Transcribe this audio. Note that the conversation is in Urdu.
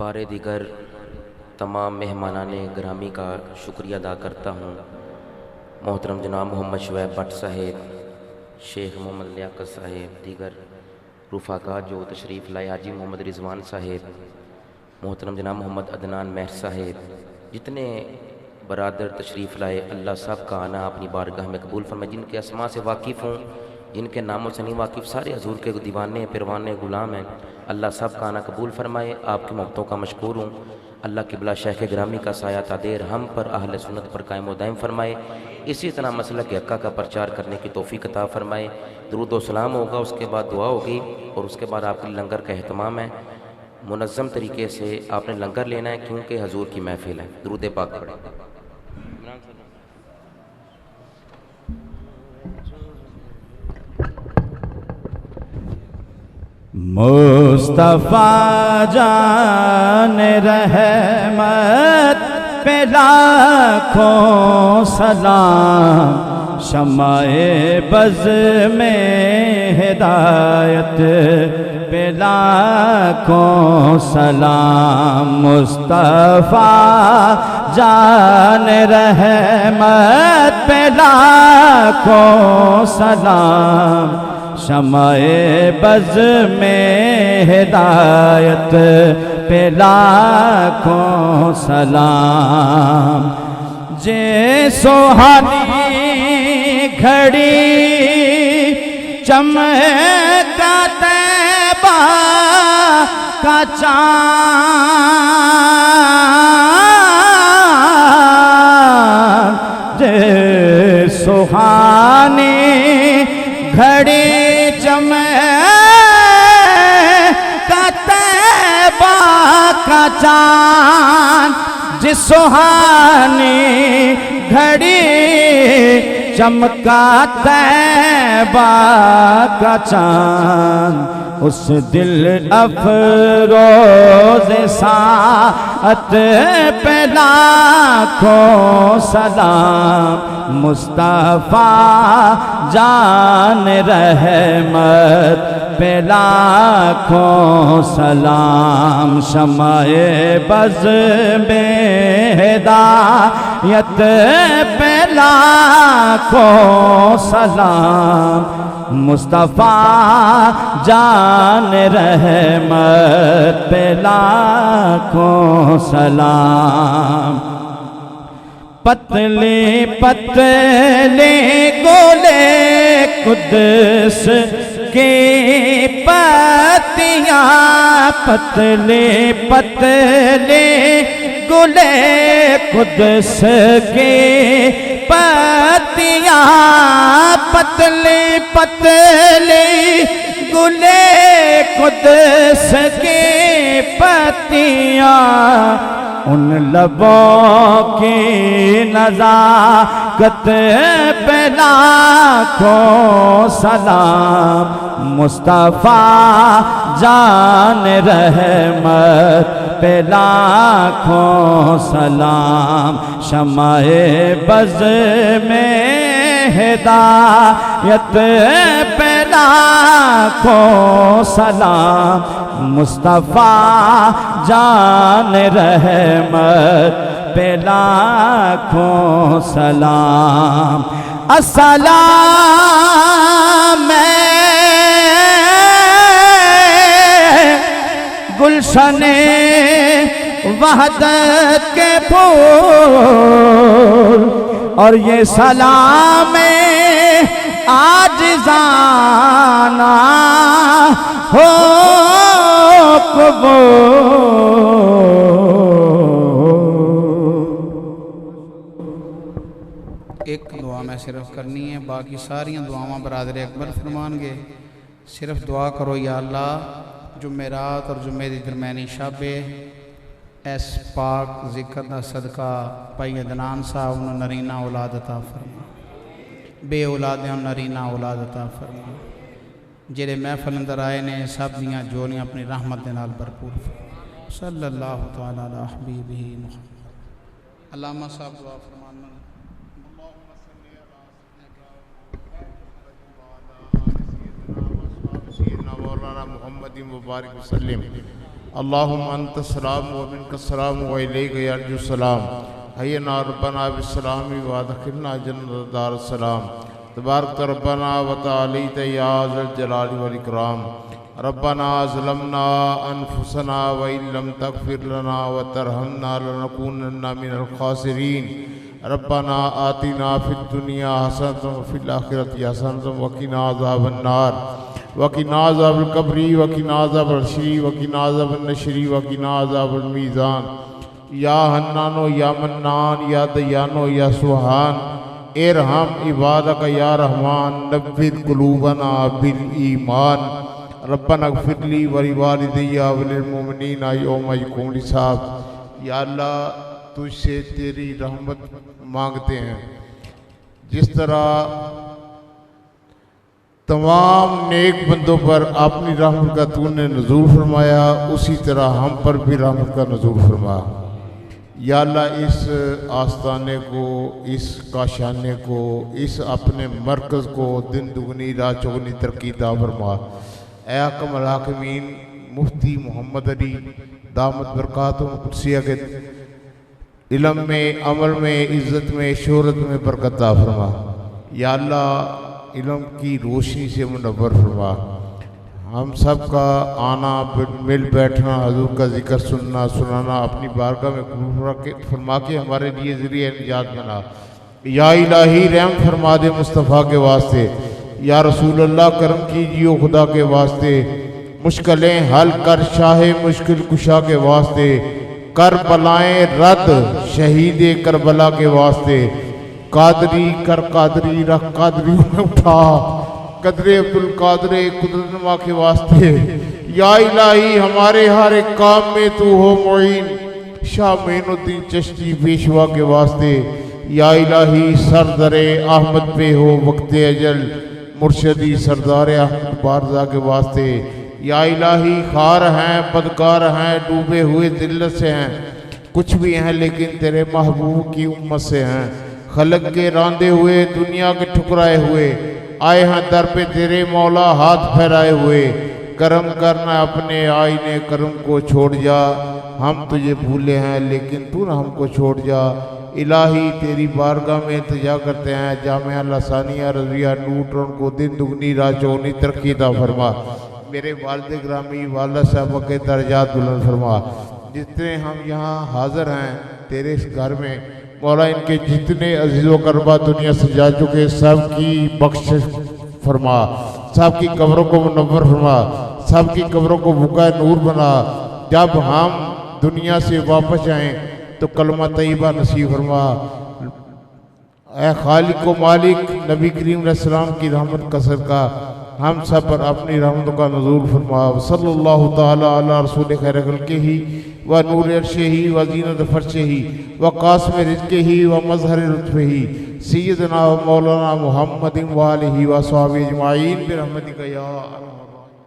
بار دیگر تمام مہمانان گرامی کا شکریہ ادا کرتا ہوں۔ محترم جناب محمد شعیب بٹ صاحب، شیخ محمد لیاقت صاحب، دیگر رفقا جو تشریف لائے، حاجی محمد رضوان صاحب، محترم جناب محمد عدنان مہر صاحب، جتنے برادر تشریف لائے، اللہ سب کا آنا اپنی بارگاہ میں قبول فرمائے۔ جن کے اسماء سے واقف ہوں، جن کے ناموں سے نہیں واقف، سارے حضور کے دیوانے پروانے غلام ہیں، اللہ سب کا آنا قبول فرمائے۔ آپ کی محبتوں کا مشکور ہوں۔ اللہ قبلہ شیخ گرامی کا سایہ تادیر ہم پر، اہل سنت پر قائم و دائم فرمائے۔ اسی طرح مسلک حقہ کا پرچار کرنے کی توفیق عطا فرمائے۔ درود و سلام ہوگا، اس کے بعد دعا ہوگی، اور اس کے بعد آپ کے لنگر کا اہتمام ہے۔ منظم طریقے سے آپ نے لنگر لینا ہے کیونکہ حضور کی محفل ہے۔ درود پاک پڑھیں۔ مصطفیٰ جان رحمت پہ لاکھوں سلام، شمع بز میں ہدایت پہ لاکھوں سلام۔ مصطفیٰ جان رحمت پہ لاکھوں سلام، شمع بز میں ہدایت پہ لاکھوں سلام۔ جے سوہانی گھڑی چمکا طیبہ کا چاند، جے سوہانی گھڑی کا طیبہ کا چاند، جس سہانی گھڑی چمکا طیبہ کا چاند، اس دل افروز ساعت پہ لاکھوں سلام۔ مصطفیٰ جان رحمت پہ لاکھوں سلام، شمع بز میں ہدایت پہ لاکھوں سلام۔ مصطفیٰ جان رحمت پہ لاکھوں سلام۔ پتلے پتلے گولے قدس کی پتیاں، پتلے پتلے گلے قدس کی پتیاں، پتلے پتلے گلے قدس کی پتیاں، ان لبوں کی نزاکت پہ لاکھوں سلام۔ مصطفیٰ جان رحمت پہ لاکھوں سلام، شمع بز میں ہدایت پہ لاکھوں سلام۔ مصطفیٰ جان رحمت پہ لاکھوں سلام۔ السلام گلشن وحدت کے پھول، اور یہ سلام عاجزانہ ہو ایک دعا میں صرف کرنی ہے، باقی ساری دعاواں برادر اکبر فرمان گے۔ صرف دعا کرو یا اللہ جمعرات اور جمعے دی درمیانی شب اس پاک ذکر دا صدقہ بھائی عدنان صاحب انہوں نرینہ اولاد عطا فرما، بے اولادیں نرینہ اولاد عطا فرما، جڑے محفل اندر آئے نے سب دیاں جوڑیاں اپنی رحمت دے نال بھرپور فرما۔ صلی اللہ تعالیٰ علی حبیبہ محمد۔ علامہ صاحب دعا فرمانا۔ سیدنا مولانا محمد مبارک وسلم۔ اللهم انت السلام ومنك السلام واليك يرجو السلام حينا ربنا بالسلام وادخلنا جنة دار السلام تبارك ربنا وتعاليت يا ذا الجلال والإكرام ربنا ظلمنا أنفسنا وإن لم تغفر لنا وترحمنا لنكونن من الخاسرين ربنا آتنا في الدنيا حسنة وفي الآخرة حسنة وقنا عذاب النار وقنا عذاب القبر وقنا عذاب الحشر وقنا عذاب النشر وقنا عذاب الميزان یا حنانو یا منان یا دیانو یا سبحان ارحم عبادک یا رحمان نبّر قلوبنا بالایمان ربنا اغفر لی ولوالدی وللمؤمنین یوم یقوم الحساب. یا اللہ تجھ سے تیری رحمت مانگتے ہیں. جس طرح تمام نیک بندوں پر اپنی رحمت کا تو نے نزول فرمایا اسی طرح ہم پر بھی رحمت کا نزول فرما. یا اللہ اس آستانے کو، اس کاشانے کو، اس اپنے مرکز کو دن دگنی رات چگنی ترقی عطا فرما. اے حکم الحاکمین مفتی محمد علی دامت برکاتہم قدسیہ کے علم میں، عمل میں، عزت میں، شہرت میں برکت عطا فرما. یا اللہ علم کی روشنی سے منور فرما. ہم سب کا آنا مل بیٹھنا، حضور کا ذکر سننا سنانا اپنی بارگاہ میں قبول فرما کے ہمارے لیے ذریعہ نجات بنا. یا الہی رحم فرما دے مصطفیٰ کے واسطے. یا رسول اللہ کرم کیجیے خدا کے واسطے. مشکلیں حل کر شاہ مشکل کشا کے واسطے. کر بلائیں رد شہید کربلا کے واسطے. قادری کر قادری رکھ قادری میں اٹھا قدر عبدالقادر قدرت نما کے واسطے. یا الہی ہمارے ہر ایک کام میں تو ہو معین. شاہ معین الدین چشتی پیشوا کے واسطے. یا الہی سردر احمد پہ ہو وقت اجل مرشدی سردار احمد بارزہ کے واسطے. یا الہی خار ہیں بدکار ہیں ڈوبے ہوئے ذلت سے ہیں، کچھ بھی ہیں لیکن تیرے محبوب کی امت سے ہیں. خلق کے راندے ہوئے دنیا کے ٹھکرائے ہوئے آئے ہیں در پہ تیرے مولا ہاتھ پھیرائے ہوئے. کرم کرنا اپنے آئینے کرم کو چھوڑ جا. ہم تجھے بھولے ہیں لیکن تو نہ ہم کو چھوڑ جا. الہی تیری بارگاہ میں التجا کرتے ہیں جامعہ لسانیہ رضویہ نیوٹرن کو دن دگنی رات چوگنی ترقی عطا فرما. میرے والد گرامی والد صاحبہ کے درجات بلند فرما. جتنے ہم یہاں حاضر ہیں تیرے اس گھر میں مولا ان کے جتنے عزیز و قربا دنیا سے جا چکے سب کی بخشش فرما. سب کی قبروں کو منور فرما. سب کی قبروں کو بقائے نور بنا. جب ہم دنیا سے واپس آئیں تو کلمہ طیبہ نصیب فرما. اے خالق و مالک نبی کریم علیہ السلام کی رحمت کا صدقہ ہم سب پر اپنی رحمتوں کا نزول فرما. صلی اللہ تعالی علی رسول خیر خلقہ ہی و نور عرشہ ہی و زینت فرشہ ہی و قاسم رزقہ ہی و مظہر لطفہ ہی سیدنا و مولانا محمد و آلہ و صحابہ اجمعین برحمتک یا ارحم